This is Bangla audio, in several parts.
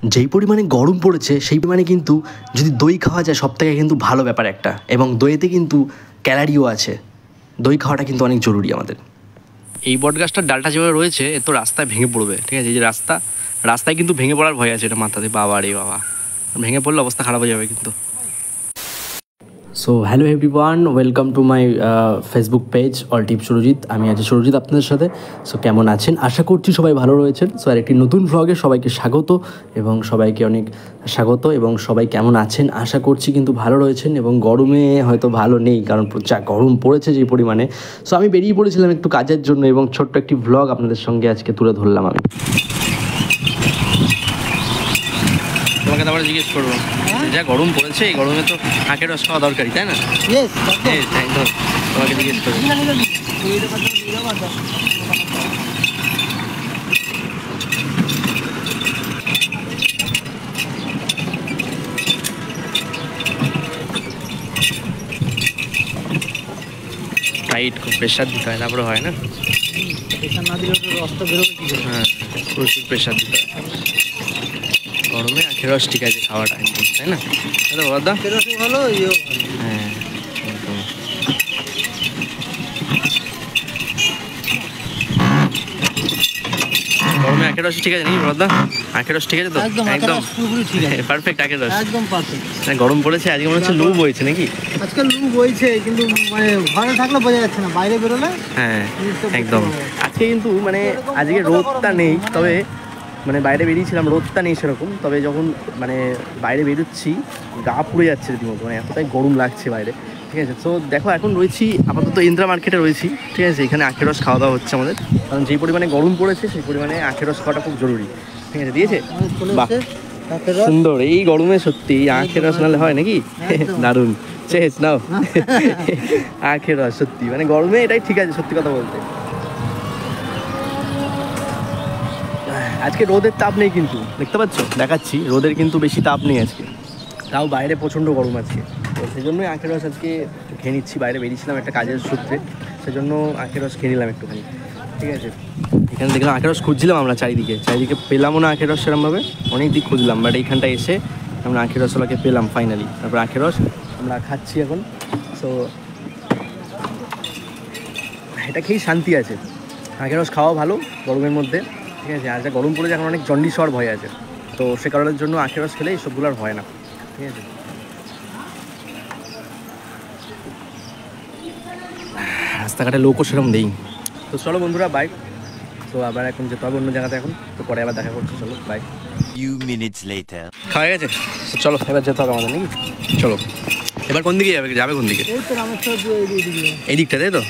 যেই পরিমাণে গরম পড়েছে সেই পরিমাণে কিন্তু যদি দই খাওয়া যায় সব থেকে কিন্তু ভালো ব্যাপার একটা, এবং দইতে কিন্তু ক্যালারিও আছে। দই খাওয়াটা কিন্তু অনেক জরুরি আমাদের। এই বটগাছটার ডালটা যেভাবে রয়েছে এ তো রাস্তায় ভেঙে পড়বে, ঠিক আছে? এই যে রাস্তায় কিন্তু ভেঙে পড়ার ভয় আছে, এটা মাথাতে। বাবা রে বাবা, ভেঙে পড়লে অবস্থা খারাপ হয়ে যাবে কিন্তু। So hello everyone, welcome to my Facebook page all tip Surajit. আমি আছি সুরজিৎ আপনাদের সাথে। সো কেমন আছেন? আশা করছি সবাই ভালো রয়েছেন। সো আর একটি নতুন ভ্লগে সবাইকে স্বাগত, এবং সবাইকে অনেক স্বাগত। এবং সবাই কেমন আছেন আশা করছি কিন্তু ভালো রয়েছেন, এবং গরমে হয়তো ভালো নেই, কারণ যা গরম পড়েছে যে পরিমাণে। সো আমি বেরিয়ে পড়েছিলাম একটু কাজের জন্য, এবং ছোট্ট একটি ভ্লগ আপনাদের সঙ্গে আজকে তুলে ধরলাম আমি। তোমাকে তারপরে জিজ্ঞেস করবো, যা গরম পড়েছে এই গরমে তো আখের রস খাওয়া দরকারি, তাই না? একদম তোমাকে জিজ্ঞেস করবো। টাইট খুব প্রেশার দিতে হয়, তারপরে হয় না? প্রেশার না দিলে তো রসটা বেরোবে কি করে? হ্যাঁ, প্রচুর প্রেশার দিতে হয়। গরমে আখের রস ঠিক আছে খাওয়াটা, একদম, তাই না? দাদা আখের রসও ভালো, ইয়েও ভালো। হ্যাঁ একদম। গরমে আখের রস ঠিক আছে নাকি দাদা? আখের রস ঠিক আছে তো? একদম পুরোপুরি ঠিক আছে, পারফেক্ট আখের রস, একদম পারফেক্ট। গরম পড়েছে আজকে, মনে হচ্ছে লু বইছে নাকি? আজকাল লু বইছে, কিন্তু মানে ঘরে থাকলে বোঝা যাচ্ছে না, বাইরে বেরোলে হ্যাঁ একদম। আজকে কিন্তু মানে আজকে রোদটা নেই, তবে মানে বাইরে বেরিয়েছিলাম, রোদটা নেই সেরকম, তবে যখন মানে বাইরে বেরোচ্ছি গা পুড়ে যাচ্ছে রীতিমতো, মানে এতটাই গরম লাগছে বাইরে, ঠিক আছে? তো দেখো এখন রয়েছি আপাতত ইন্দ্রা মার্কেটে রয়েছি, ঠিক আছে? এখানে আখের রস খাওয়া দাওয়া হচ্ছে আমাদের, কারণ যেই পরিমাণে গরম পড়েছে সেই পরিমাণে আখের রস খাওয়াটা খুব জরুরি, ঠিক আছে? দিয়েছে বাহ, সুন্দর। এই গরমে সত্যি আখের রস নাহলে হয় নাকি? দারুণ, শেষ নাও আখের রস। সত্যি মানে গরমে এটাই ঠিক আছে, সত্যি কথা বলতে। আজকে রোদের তাপ নেই কিন্তু, দেখতে পাচ্ছ, দেখাচ্ছি, রোদের কিন্তু বেশি তাপ নেই আজকে, তাও বাইরে প্রচণ্ড গরম আজকে। তো সেই জন্যই আখের রস আজকে খেয়ে নিচ্ছি। বাইরে বেরিয়েছিলাম একটা কাজের সূত্রে, সেজন্য আখের রস খেয়ে নিলাম একটুখানি, ঠিক আছে? এখানে দেখলাম আখের রস খুঁজছিলাম আমরা চারিদিকে পেলামও না আখের রস সেরকমভাবে, অনেক দিক খুঁজলাম, বাট এইখানটায় এসে আমরা আখের রসওয়ালাকে পেলাম ফাইনালি। তারপর আখের রস আমরা খাচ্ছি এখন। সো এটা খেয়েই শান্তি আছে। আখের রস খাওয়া ভালো গরমের মধ্যে, ঠিক আছে? আর যা গরম পড়ে এখন অনেক জন্ডিস হওয়ার ভয় আছে, তো সে কারণের জন্য আখের রস খেলে এইসবগুলো আর হয় না, ঠিক আছে? রাস্তাঘাটে লোকও সেরকম নেই। তো চলো বন্ধুরা, বাই। তো আবার এখন যেতে হবে অন্য জায়গাতে, এখন তো পরে আবার দেখা করছি, চলো বাই। Few minutes later. খাওয়া গেছে? চলো এবার যেতে হবে আমাদের নাকি? চলো এবার কোন দিকে যাবে কোন দিকে? এই তো রামেশ্বর এই দিকটা, তাই তো?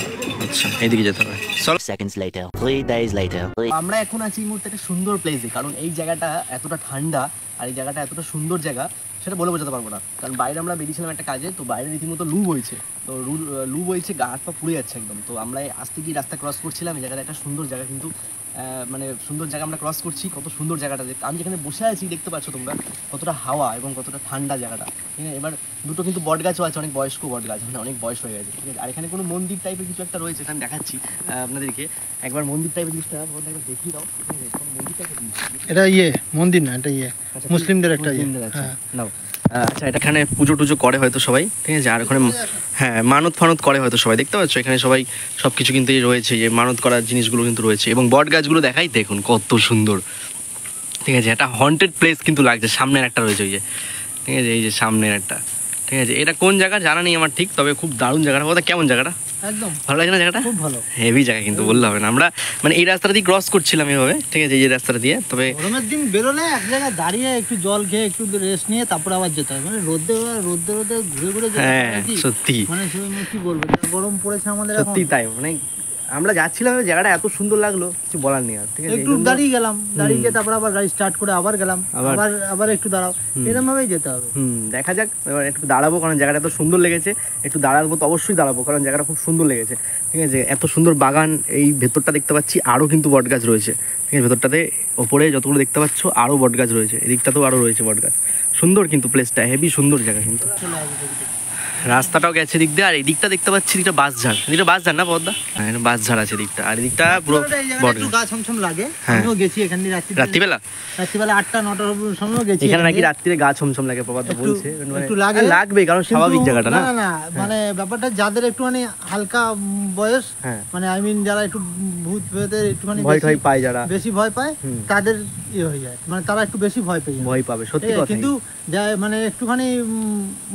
আচ্ছা, এইদিকে যেতে হবে। চলো। Seconds later. 3 days later. আমরা এখন আছি এই মুহূর্তে একটা সুন্দর প্লেসে, কারণ এই জায়গাটা এতটা ঠান্ডা আর এই জায়গাটা এতটা সুন্দর জায়গা, সেটা বলে বোঝাতে পারবো না। কারণ বাইরে আমরা বেরিয়েছিলাম একটা কাজে, তো বাইরে রীতিমতো লু বইছে, তো লু বইছে, গা হাত পা পুড়ে যাচ্ছে একদম। তো আমরা আসতে গিয়ে রাস্তা ক্রস করছিলাম, এই জায়গাটা একটা সুন্দর জায়গা, কিন্তু মানে সুন্দর জায়গা আমরা ক্রস করছি। কত সুন্দর জায়গাটা, আমি যেখানে বসে আছি দেখতে পাচ্ছ তোমরা কতটা হাওয়া এবং কতটা ঠান্ডা জায়গাটা, ঠিক আছে? এবার দুটো কিন্তু বট গাছও আছে, অনেক বয়স্ক বট গাছ, মানে অনেক বয়স হয়ে গেছে, ঠিক আছে? আর এখানে কোনো মন্দির টাইপের কিছু একটা রয়েছে, আমি দেখাচ্ছি আপনাদেরকে একবার মন্দির টাইপের জিনিসটা দেখিয়ে দাও, ঠিক আছে? মন্দির টাইপের জিনিস, এটা মন্দির না, এটা মুসলিমদের একটা নাও। আচ্ছা, এটা এখানে পুজো টুজো করে হয়তো সবাই, ঠিক আছে? আর ওখানে হ্যাঁ মানত ফানত করে হয়তো সবাই, দেখতে পাচ্ছ এখানে সবাই সব কিছু কিন্তু রয়েছে, যে মানত করার জিনিসগুলো কিন্তু রয়েছে। এবং বট গাছগুলো দেখাই দেখুন কত সুন্দর, ঠিক আছে? একটা হন্টেড প্লেস কিন্তু লাগছে। সামনের একটা রয়েছে ওই যে, ঠিক আছে? এই যে সামনের একটা, ঠিক আছে? এটা কোন জায়গা জানা নেই আমার ঠিক, তবে খুব দারুণ জায়গাটা। কথা কেমন জায়গাটা? একদম ভালো লাগছে না জায়গাটা? খুব ভালো, হেভি জায়গা কিন্তু, বললে হবে না। আমরা মানে এই রাস্তাটা দিয়ে ক্রস করছিলাম এভাবে, ঠিক আছে? এই যে রাস্তাটা দিয়ে, তবে গরমের দিন বেরোলে এক জায়গায় দাঁড়িয়ে একটু জল খেয়ে একটু রেস্ট নিয়ে তারপরে আবার যেতে হয়, মানে রোদে ঘুরে ঘুরে হ্যাঁ সত্যি, মানে কি বলবো, গরম পড়েছে আমাদের সত্যি তাই। মানে আমরা যাচ্ছিলাম, জায়গাটা এত সুন্দর লাগলো, কিছু বলার নেই আর, ঠিক আছে? একটু দাঁড়িয়ে গেলাম, দাঁড়িয়ে গিয়ে তারপর আবার গাড়ি স্টার্ট করে আবার গেলাম, আবার একটু দাঁড়াও, এরকম ভাবেই যেতে হবে। দেখা যাক, এবার একটু দাঁড়াবো, কারণ জায়গাটা এত সুন্দর লেগেছে। একটু দাঁড়াবো তো অবশ্যই দাঁড়াবো, কারণ জায়গাটা খুব সুন্দর লেগেছে, ঠিক আছে? এত সুন্দর বাগান, এই ভেতরটা দেখতে পাচ্ছি আরও কিন্তু বট গাছ রয়েছে, ঠিক আছে? ভেতরটাতে ওপরে যতগুলো দেখতে পাচ্ছ আরও বট গাছ রয়েছে, এদিকটাতেও আরও রয়েছে বট গাছ। সুন্দর কিন্তু প্লেসটা, হেভি সুন্দর জায়গা কিন্তু। রাস্তাটাও গেছে দিক দিয়ে, আর এই দিকটা দেখতে পাচ্ছি দিকটা বাঁশঝাড়, এদিকটা বাঁশঝাড় না পদ্মা, হ্যাঁ এটা বাঁশঝাড় আছে দিকটা, আর এদিকটা পুরো বট একটু গা ছমছম লাগে। হ্যাঁ। আমিও গেছি এখান দিয়ে রাত্রিবেলা। রাত্রিবেলা 8টা-9টার সময়ও গেছি এখানে নাকি রাত্রিরে গা ছমছম লাগে পদ্মা একটু- বলছে, মানে একটু লাগে। লাগবে কারণ স্বাভাবিক কিন্তু- জায়গাটা না। না না মানে ব্যাপারটা যাদের একটুখানি হালকা বয়স, হ্যাঁ। মানে আই মিন যারা একটু ভূত প্রেতের একটুখানি ভয় বেশি- টয় পায় যারা, বেশি ভয় পায়, হুম। তাদের ইয়ে হয়ে যায়, মানে তারা একটু বেশি ভয় পেয়ে যায়। ভয় পাবে সত্যি ঠিক আছে, কথা। কিন্তু মানে একটুখানি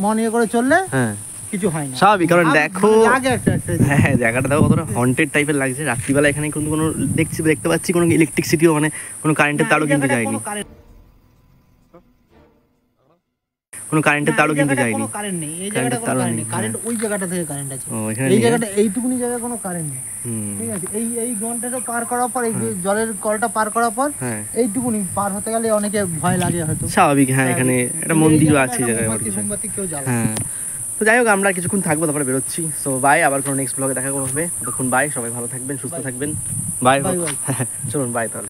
মন ইয়ে করে চললে হ্যাঁ কিছু হয় না। স্বাভাবিক, কারণ আর দেখো লাগে একটা একটা হ্যাঁ জায়গাটা দেখো কতটা হন্টেড টাইপের লাগছে। রাত্রিবেলা এখানে কিন্তু কোনো দেখতে পাচ্ছি কোনো ইলেকট্রিসিটিও মানে কোনো কারেন্টের তারও কিন্তু যায়নি, কোনো কারেন্টের তারও কিন্তু যায়নি। কারেন্ট নেই, এই জায়গাটা কোনো তারও কারেন্ট নেই, নেই, কারেন্ট ওই জায়গাটা থেকে কারেন্ট আছে। ও এখানে এই নেই। জায়গাটা এইটুকুনি জায়গায় কোনো কারেন্ট নেই। হুম, ঠিক আছে, এই ঘন্টাটা পার করার পর, এই জলের কলটা পার করার পর হ্যাঁ এইটুকুনি পার হতে গেলে অনেকে ভয় লাগে হয়তো। স্বাভাবিক। হ্যাঁ এখানে একটা মন্দিরও আছে এই জায়গায়। মোমবাতি কেউ জ্বালায়। হ্যাঁ তো যাই হোক আমরা কিছুক্ষণ থাকবো, তারপরে বেরোচ্ছি। সো বাই, আবার কোনো নেক্সট ব্লগে দেখা করবে। ততক্ষণ বাই, সবাই ভালো থাকবেন, সুস্থ থাকবেন। Bye, Bye, bye. চলুন বাই তাহলে।